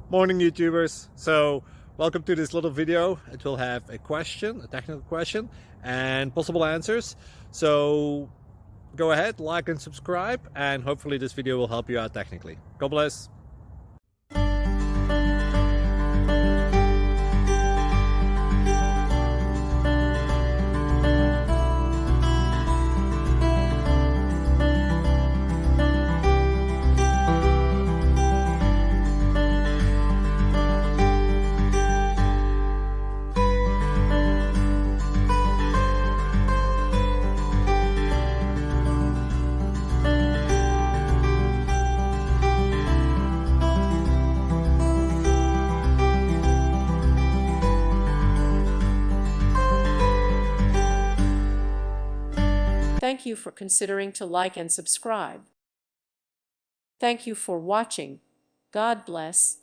Morning YouTubers. So welcome to this little video. It will have a question, a technical question, and possible answers. So go ahead, like and subscribe, and hopefully this video will help you out technically. God bless. Thank you for considering to like and subscribe. Thank you for watching. God bless.